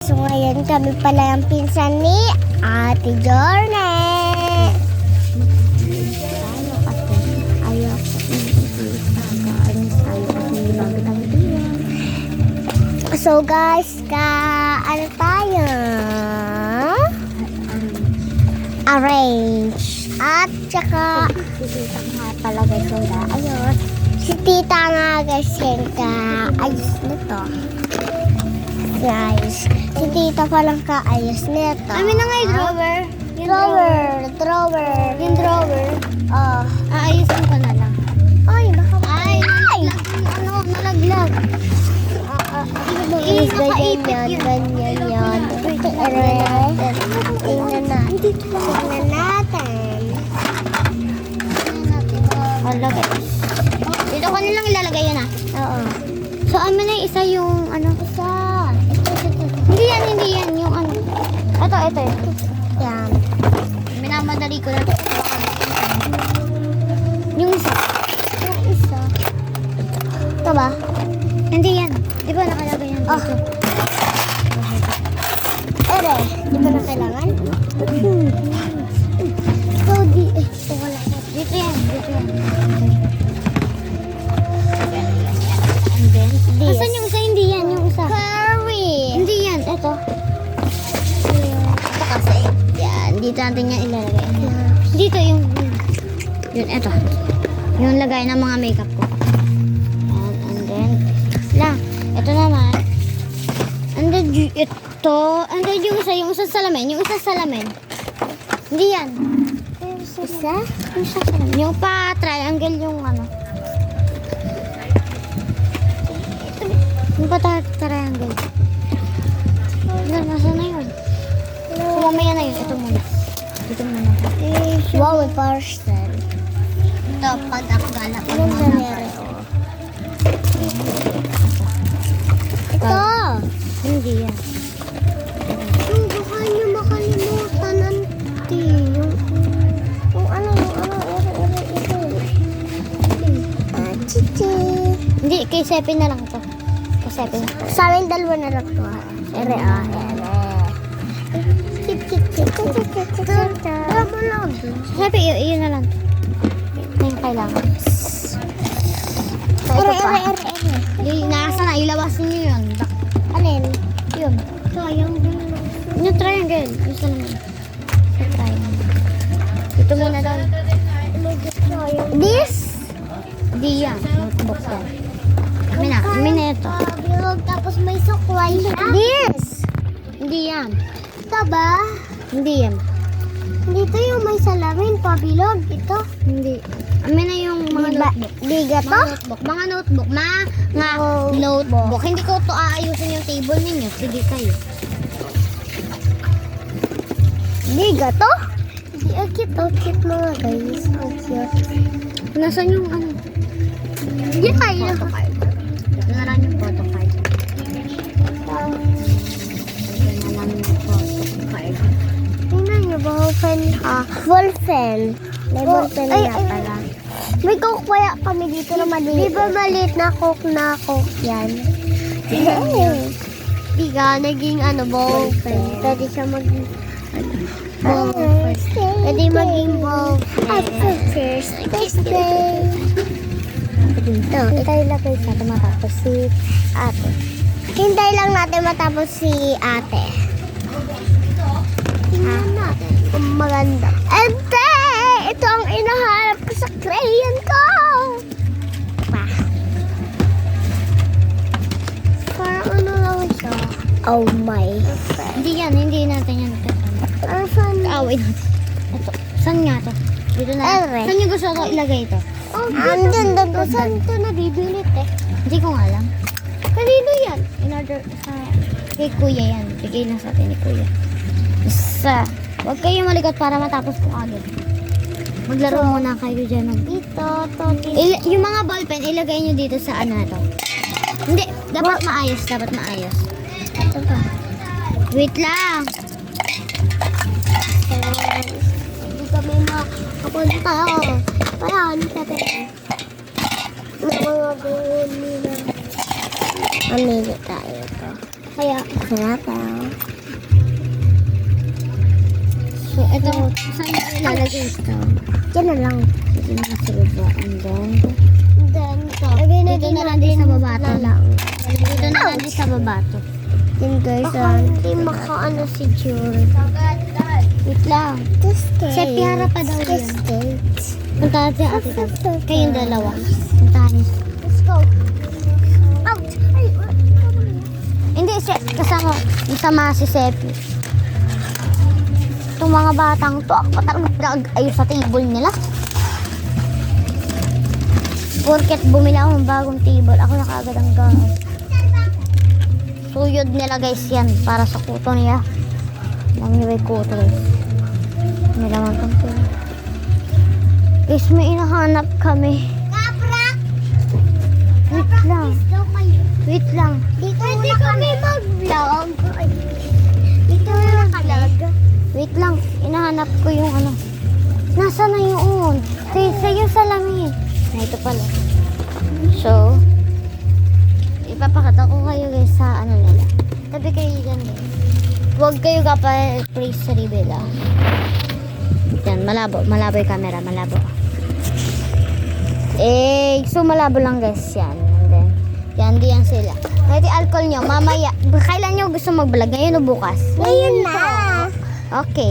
So ngayon kami pala yung pinsan ni Ate Jorne. So guys, ano tayo? Arrange. At saka nga talaga sila. Ayun. Si tita nga guys yung kaayos nito. Guys, si tita palang kaayos nito. Amin na nga yung drawer. Drawer. Yung drawer. Oh. Aayusin ko na lang. Ay, baka Nalaglag. Ganyan yan. Tingnan natin. Lagay. Dito ko nilang ilalagay yun Oo. So, amin na isa yung ano. Isa. Hindi yan. Yung ano. Ito. Yan. Minamadali ko lang. Yung isa. Ito ba? Hindi yan. Di ba nakalagay yan dito? Di ba na kailangan? So, dito yan. And then, asan yung isa? Hindi yan. Yung isa. Curry. Hindi yan. Ito kasi. Yan. Dito natin yan ilalagay. Dito yung yun, ito. Yung lagay ng mga makeup ko. And then, ito naman. And then, ito. And then, yung isa salamin. Hindi yan. Isa? Yung pa-triangle yung ano. Yung pa-triangle. Nasaan na yun? So, mamaya na yun. Ito muna. Wow, may parcel. Ito, pag-akala ko. Anong nangyari? Ito! Hindi yan. Baka niyo makalimutan, auntie. Yung ano, ito. Chichi. Hindi, kay Sepin na lang ito. Kay Sepin. Sa amin, dalawa na lang ito. Tara mo lang. Sepin, iyon na lang. Ito yung kailangan. So, ito pa. Nasa na, ilabasin nyo yun. Alin? Yun. Sayang din. Yung triangle. Gusto naman. Yung triangle. Ito muna daw. This? Hindi yan. Notebook yan. Amin na ito. Bilog, tapos may suklay siya. This! Hindi yan. Ito ba? Hindi yan. Dito yung may salamin, pabilog. Ito. Hindi. Amin na yung mga notebook. Biga to? Mga notebook. Notebook. Hindi ko to aayusin yung table ninyo. Sige kayo. Biga to? Ang cute mga guys. Ang cute. Nasaan yung ano? Hindi kayo. Photo card. Ito na lang yung photo card. Tingnan niyo, ballpen ha. Ballpen. May ballpen na pala. May coke kaya kami dito na maliit. Di ba maliit na coke yan? Biga, naging ballpen. Pwede siya maging ballpen. Pwede maging ballpen. Hintay lang kayo sa matapos si ate. Hintay lang natin matapos si ate. Tingnan natin kung maganda. Ente! Ito ang inahanap ko sa crayon ko! Parang ano lang siya. Oh my. Hindi natin yan. Asan? Kaaway natin. Ito. Saan nga ito? Dito na. Ere. Saan yung gusto ko ilagay ito? Andun doon. Saan ito nabibilit eh? Hindi ko nga alam. Kanino yan? In order sa... Kay kuya yan. Bigay lang sa atin ni kuya. Huwag kayo malikot para matapos ko agad. Maglaro muna kayo dyan. Ito. Yung mga ballpen, ilagay nyo dito sa ano na to. Hindi. Dapat maayos. Ito pa. Wait lang. Hindi kami makapunta. Parang sabi. Mga gawin nila. Amili tayo ito. Kaya, Sarap. So, ito, saan yung ilalagay ito? Yan na lang. Dito na sa baba. And then, Then, lagay na dito din na lang din sa baba to. na lang. Dito na lang din sa baba to. Yan guys, hindi makaano si Jules. Wait lang. Sepi, harap pa daw yun. Puntahan si ate ko. Kayong dalawa. Puntahan niyo. Let's go. Ouch! Ay, Hindi, kasama, isama si Sepi. Itong mga batang to, ako talagang ayos sa table nila. Porket bumili ako ng bagong table, ako na kaagad ang gamit. Suyod nila guys yan, para sa kuto niya. Alam niyo ba yung kuto guys? May laman kang pila. Guys, may inahanap kami. Wait lang. Wait lang. Dito na kami mag-vlog. Dito na vlog. Wait lang. Inahanap ko yung ano. Nasaan na yun? Sa yung salamin. Na ito pala. So, ipapakita ko kayo guys sa ano nila. Tabi kayo dyan guys. Huwag kayo kapag please sa ribela. Yan, malabo. Malabo yung camera. Malabo. So malabo lang guys yan. And then, yan, diyan sila. Ito alcohol nyo, mamaya. Kailan nyo gusto mag-vlog? Ngayon o bukas? Ngayon na. Okay.